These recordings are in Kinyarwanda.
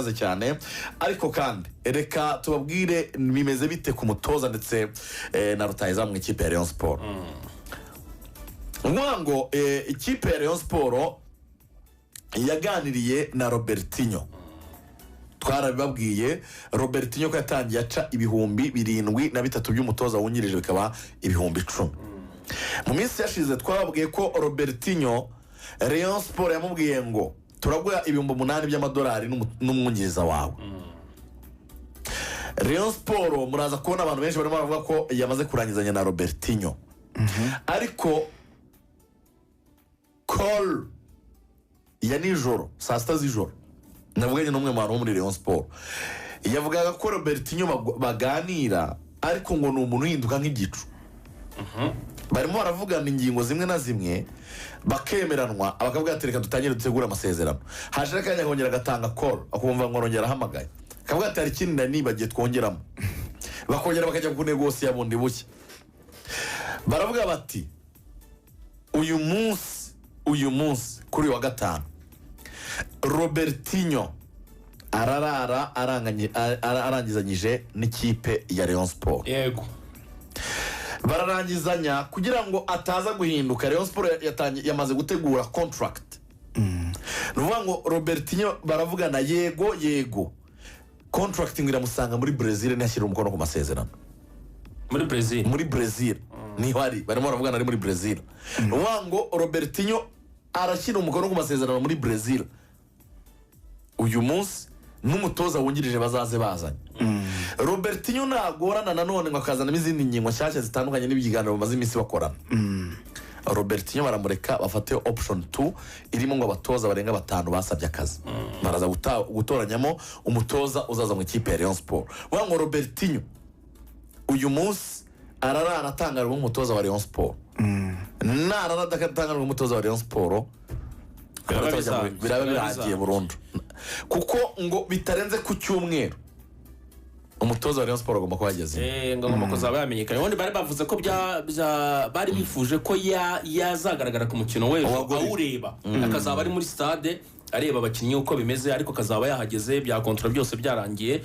cyane ariko kandi reka tubabwire bimeze bite ku mutoza ndetse na rutahizamu mu ikipe ya Rayon Sport. Ngo ikipe ya Rayon Sport yaganiriye na Robertinho. Twarabibabwiye Robertinho ko yatangiye aca ibihumbi 73 by'umutoza wungirije bikaba ibihumbi 10. Mu minsi yashize twababwiye ko Robertinho Rayon Sport yamubwiye ngo turaguha ibihumbi 8 by'amadolari n'umwungiriza wawe. Rayon Sport muraza kubona abantu benshi barimo baravuga ko yamaze kurangizanya na Robertinho. Ariko call ya nijoro saa sita z'ijoro navuganye n'umwe mu bantu bo muri Rayon Sport yavugaga ko Robertinho baganira ariko ngo ni umuntu uhinduka nk'igicu. Barimo baravugana ingingo zimwe na zimwe bakemeranwa bakavuga ati reka dutangire dutegura amasezerano. Haje akanya kongera gatanga call akumva ngo rongera ahamagaye akavuga ati hari ikindi nibagiye twongeramo bakongera bakajya ku negosiya bundi bushya. Baravuga bati uyu munsi kuri wa gatanu Robertinho ararara arangizanyije n'ikipe ya Rayon Sport. Yego bararangizanya kugira ngo ataza guhinduka. Rayon Sport yamaze gutegura contract. Nuvuga ngo Robertinho baravugana yego contract ngiramusanga muri Brazil ntiyashyira umukono ku masezerano muri Brazil niho ari barimo baravugana ari muri Brazil. Nuvuga ngo Robertinho arashyira umukono ku masezerano muri Brazil uyu munsi n'umutoza wungirije bazaze bazanye. Robertinho nagorana nanone ngo akazana izindi ngingo nshyashya zitandukanye n'ibiganiro bamaze iminsi bakorana. Robertinho baramureka bafate option 2 irimo ngo abatoza barenga 5 basabye akazi. Baraza gutoranyamo umutoza uzaza mu ikipe ya Rayon Sport. Wa ngo Robertinho uyu munsi ararara atangarirwa umutoza wa Rayon Sport. Narara dakatangarirwa umutoza wa Rayon Sport biraba biragiye burundu kuko ngo bitarenze ku cyumweru umutoza wa Rayon Sport agomba kuhageze. ngo ngomba kuzaba yamenyekanye. Ubundi bari bavuze ko bari bifuje ko yazagaragara ku mukino we awureba akazaba ari muri stade areba abakinnyi uko bimeze ariko kazaba yahageze bya kontra byose byarangiye.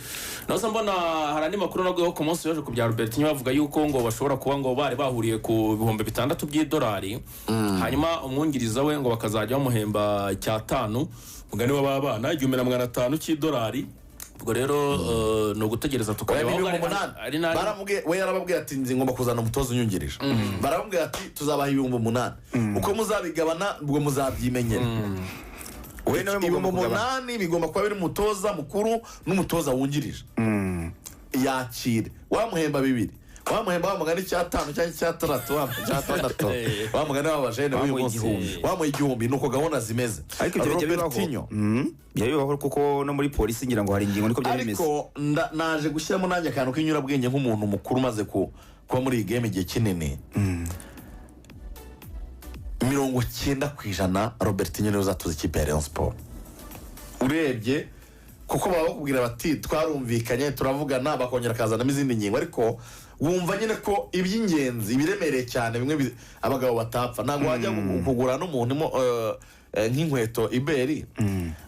Nazo mbona hari andi makuru nagweho ku munsi yaje ku bya Robertinho bavuga yuko ngo bashobora kuba ngo bari bahuriye ku bihumbi 6 by'idolari. Hanyuma umwungiriza we ngo bakazajya bamuhemba cya 5 mugani w'abana 1500 cy'idolari. Ubwo rero no gutegereza tukareba ari baramubwiye we yarababwiye ati nzi ngomba kuzana umutoza unyungirije. Baramubwiye ati tuzabaha ibihumbi 8 uko muzabigabana ubwo muzabyimenyera. We nawe ibihumbi 8 bigomba kuba biri umutoza mukuru n'umutoza wungirije. Yakire wamuhemba 2 wamuhemba wamugani cya 5 cyangwa cya 3 cya 6 wamugani w'abajene uyu munsi wamuha igihumbi nuko gahunda zimeze. Ariko Robertinho yabibaho kuko no muri polisi ngira ngo hari ingingo niko byari bimeze. Ariko naje gushyiramo nanjye akantu k'inyurabwenge nk'umuntu mukuru maze kuba muri iyi game igihe kinini. 90% Robertinho niwe uzatuza ikipe ya Rayon Sport. Urebye kuko baba bakubwira bati twarumvikanye turavugana bakongera kazana izindi ngingo ariko wumva nyine ko iby'ingenzi biremereye cyane bimwe abagabo batapfa. Ntabwo wajya kugura n'umuntu nk'inkweto iberi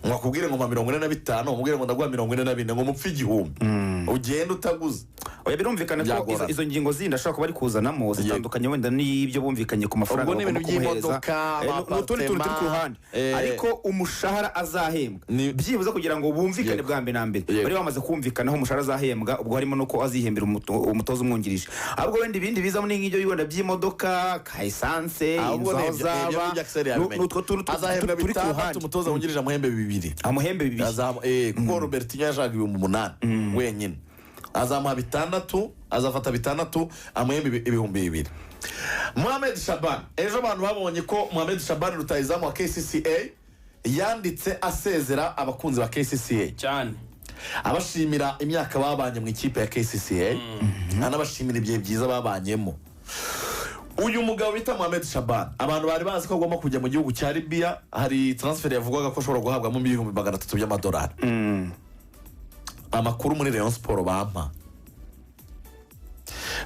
ngo akubwire ngo 45 umubwire ngo ndaguha 44 ngo mupfe igihumbi ugenda utaguze. Oya birumvikana ko izo ngingo zindi ashaka kuba ari kuzanamo zitandukanye wenda n'ibyo bumvikanye ku mafaranga ubwo n'ibintu by'imodoka n'utundi turi ku ruhande. Ariko umushahara azahembwa byibuze kugira ngo bumvikane bwa mbere na mbere bari bamaze kumvikanaho umushahara azahembwa ubwo harimo nuko azihembera umutoza umwungirije. Ahubwo wenda ibindi bizamo n'ingijyo y'ibanda by'imodoka ka essence inzaba n'utwo azahembwa bitatu umutoza wungirije amuhembe 2 kuko Robertinho yashaka 8 wenyine azamuha 6 azafata 6 amuhembe 2,000. Mohamed Shaban ejo abantu babonye ko Mohamed Shaban rutahizamu wa KCCA yanditse asezera abakunzi ba KCCA cyane abashimira imyaka babanye mu ikipe ya KCCA anabashimira ibihe byiza babanyemo. Uyu mugabo bita Mohamed Shaban abantu bari bazi ko agomba kujya mu gihugu cya Libya. Hari transfer yavugwaga ko ashobora guhabwamo $300 by'amadolari. Amakuru muri Rayon Sport bampa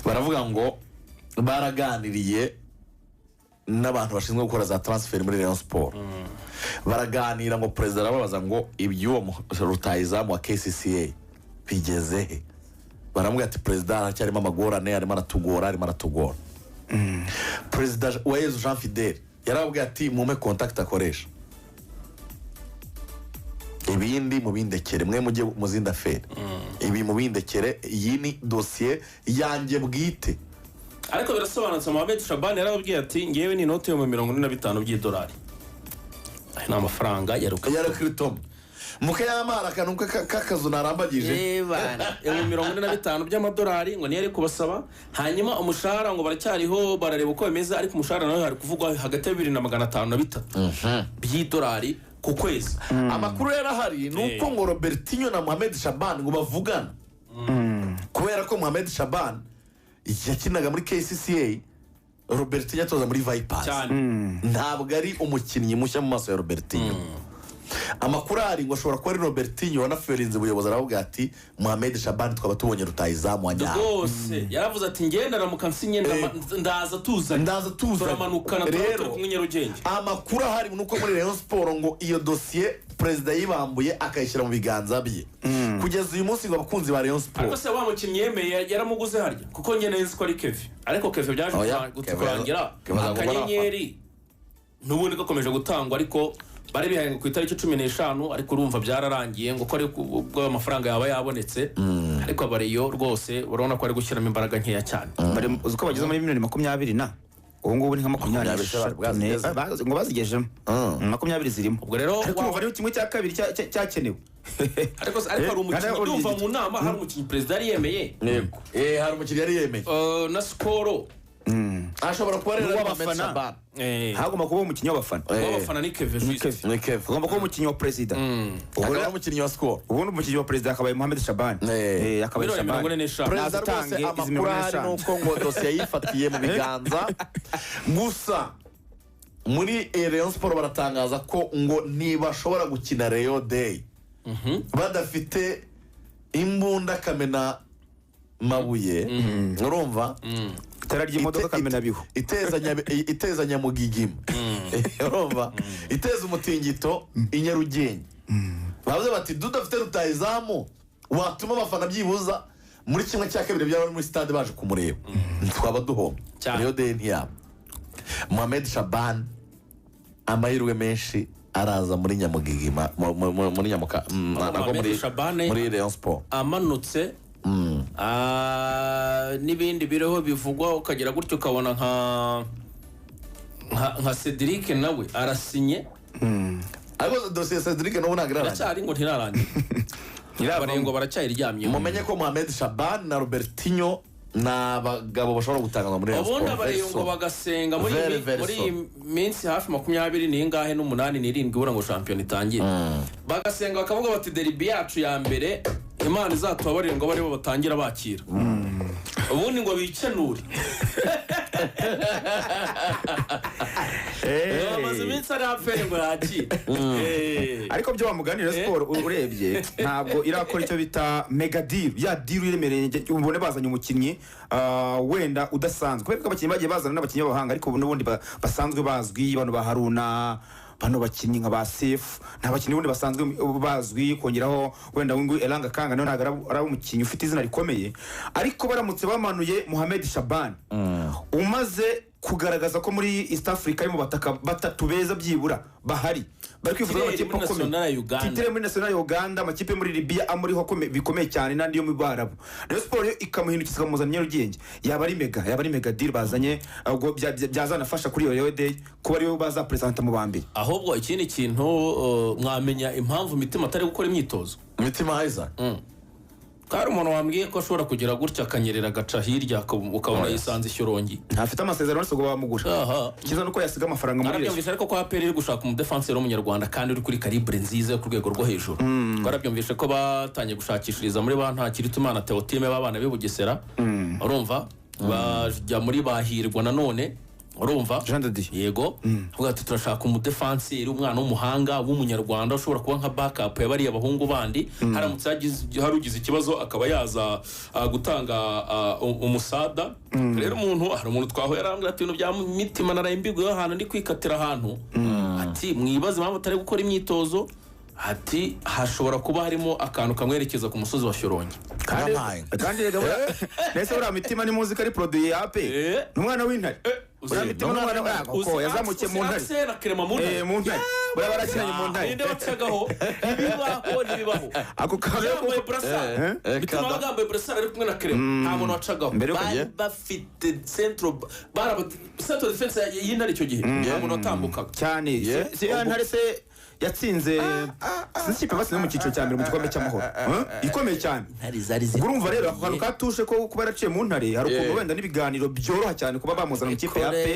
baravuga ngo baraganiriye n'abantu bashinzwe gukora za transfer muri Rayon Sport. baraganira ngo perezida arababaza ngo iby'uwo rutahizamu wa KCCA bigeze he. baramubwira ati perezida aracyarimo amagorane, arimo aratugora. Perezida Uwayezu Jean Fidele yarababwiye ati mume contact akoresha, ibindi mubindekere, mwe mujye mu zindi afere, ibi mubindekere, iyi ni dosiye yanjye bwite. ariko birasobanutse. Mohamed Shabani yarababwiye ati ngewe ni inote yo mu 45 by'idolari, ni amafaranga ya Rukritom mukayamara akantu k'akazu narambagije yo mu 45 by'amadolari ngo niyo ari kubasaba. Hanyuma umushahara ngo baracyariho barareba uko bimeze, ariko umushahara nawe hari kuvugwa hagati ya 2,500 na 3 by'idolari ku kwezi. Amakuru rero ahari ni uko ngo Robertinho na Mohamed Shabani ngo bavugana, kubera ko Mohamed Shabani yakinaga muri KCCA, Robertinho atoza muri Vipers, ntabwo ari umukinnyi mushya mu maso ya Robertinho. Amakuru ari ngo ashobora kuba ari Robertinho wanaferinze ubuyobozi, aravuga ati Mohamed Shabani twaba tubonye rutahizamu wajyana rwose. Yaravuze ati ngenda ramuka nsinye ndaza tuzanye turamanukana turi kumwe Nyarugenge. Amakuru ahari nuko muri Rayon Sport ngo iyo dosiye perezida yibambuye akayishyira mu biganza bye. Kugeza uyu munsi ngo abakunzi ba Rayon Sport, ariko se wa mukinnyi yemeye yaramuguze harya, kuko nyene nzi ko ari Kevin, ariko Kevin byaje kurangira akanyenyeri n'ubundi gakomeje gutangwa, ariko bari bihaye ku itariki 15, ariko urumva byararangiye ngo ko ari ubwo amafaranga yaba yabonetse. Ariko abariyo rwose urabona ko ari gushyiramo imbaraga nkeya cyane. bari uzi ko bageze muri 2020 na ubu ngubu ni nka 20 ngo bazigejemo 20 zirimo. Ubwo rero ariko umva ari kimwe cya kabiri cyakenewe. ariko hari umukinnyi ndumva mu nama, hari umukinnyi perezida yari yemeye, hari umukinnyi yari yemeye na Skoro ashobora kuba rero abafana, hagomba kuba umukinnyi w'abafana. Abafana ni Kevin, agomba kuba umukinnyi wa perezida, akaba umukinnyi wa Skol, ubundi umukinnyi wa perezida akabaye Mohamed Shabani, akabaye Shabani. Perezida rwose amakuru ahari nuko ngo dosiye yifatiye mu biganza. Gusa muri Rayon Sport baratangaza ko ngo ntibashobora gukina Rayon Day badafite imbunda kamena mabuye, urumva itara ry'imodoka kamena bihu iteza Nyamugigima, urumva iteza umutingito i Nyarugenge. bavuze bati dudafite rutahizamu watuma abafana byibuza muri kimwe cya kabiri byaba muri stade baje kumureba, twaba duhomba. Rayon Day ntiyaba. Mohamed Shabani amahirwe menshi araza muri Nyamugigima, muri Nyamuka, muri Rayon Sport amanutse. N'ibindi biriho bivugwa ukagira gutyo ukabona nka Cedric nawe arasinye, ariko dosiye Cedric nawe ntabwo aracyari ngo ntirarangira, ngo baracyayiryamye. mumenye ko Mohamed Shabani na Robertinho ni abagabo bashobora gutangazwa muri Rayon Sport. ubundi abariyongo bagasenga muri iyi minsi hafi 28 ubura ngo shampiyona itangire, bagasenga bakavuga bati deribi yacu ya mbere Imana izatubabarire ngo bari bo batangira bakira, ubundi ngo bikenure. Amaze iminsi ari apfere ngo yakire. Ariko byo bamuganira Sport urebye ntabwo irakora icyo bita mega deal, ya deal iremereye. Ubone bazanye umukinnyi wenda udasanzwe, kubera ko abakinnyi bagiye bazana n'abakinnyi b'abahanga, ariko n'ubundi basanzwe bazwi, bano ba Haruna, bano bakinnyi nka ba Sefu, n'abakinnyi bundi basanzwe bazwi, kongeraho wenda wingu Elanga Kanga nawe ntabwo ari umukinnyi ufite izina rikomeye. Ariko baramutse bamanuye Mohamed Shabani umaze kugaragaza ko muri East Africa yo mu bataka batatu beza byibura bahari, bari kwifuza amakipe akomeye, titire muri national Uganda, amakipe muri Libya amuriho bikomeye cyane n'andi yo mu Barabu. Rayon Sport ikamuhindukiza kamuzana Nyarugenge, yaba ari mega deal bazanye, ubwo byazanafasha kuri Rayon Day kuba ariyo baza presenta mu bambere. Ahubwo ikindi kintu mwamenya impamvu Mitima atari gukora imyitozo. Mitima Isaac Kari umuntu wambwiye ko ashobora kugira gutya akanyerera agaca hirya ukabona yisanze Shyorongi, ntafite amasezerano n'isugo bamugusha. Kiza nuko yasiga amafaranga muri Rayon. Ariko kwa APR iri gushaka umudefenseur w'umunyarwanda kandi uri kuri calibre nziza yo ku rwego rwo hejuru. Twarabyumvishe ko batanye gushakishiriza muri Bantakiri Tumana Theotime babana be Bugesera, urumva bajya muri Bahirwa nanone, urumva yego vuga ati turashaka umudefenseur umwana w'umuhanga w'umunyarwanda ushobora kuba nka backup y'abari abahungu bandi, haramutse harugize ikibazo akaba yaza gutanga umusada. Rero hari umuntu twaho yarambwira ati ibintu bya Mitima narayimbigwe ahantu ndi kwikatira ahantu, ati mwibaze impamvu atari gukora imyitozo, ati hashobora kuba harimo akantu kamwerekeza ku musozi wa Shyorongi. kandi rega nese uriya Mitima ni muzi ko ari produit ya AP n'umwana w'intare uriya Mitima n'umwana w'ako yazamukiye mu ntare mu ntare buriya barakinanye mu ntare ninde bacagaho ntibibaho ako yambaye burasa Mitima bagambaye burasa ari kumwe na Clement nta muntu wacagaho bari bafite centro defense y'intare icyo gihe nta muntu watambukaga cyane ntare se yatsinze sinzikipe basi mu cyiciro cya mbere mu gikombe cy'amahoro ikomeye cyane urumva rero ako kantu katushe ko kuba yaraciye mu ntare hari ukuntu wenda n'ibiganiro byoroha cyane kuba bamuzana mu kipe ya pe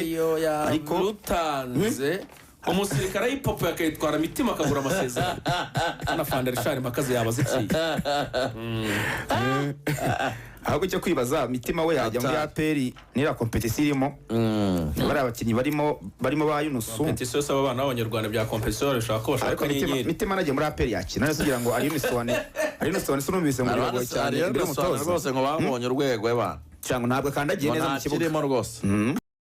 ariko rutanze umusirikare y'ipopo yakayitwara Mitima akagura amasezerano na Fandershari makaze yaba ziciye ahubwo cyo kwibaza Mitima we yajya muri APR nira competition irimo bari abakinnyi barimo ba Yunusu competition saba abana b'abanyarwanda bya competition bashaka ko bashaka n'inyenyeri Mitima nagiye muri APR yakina nese kugira ngo ari Yunusu sunumvise ngo rwego cyane rwose ngo babonye urwego y'abana cyangwa ntabwo kandagiye neza mu kibuga rwose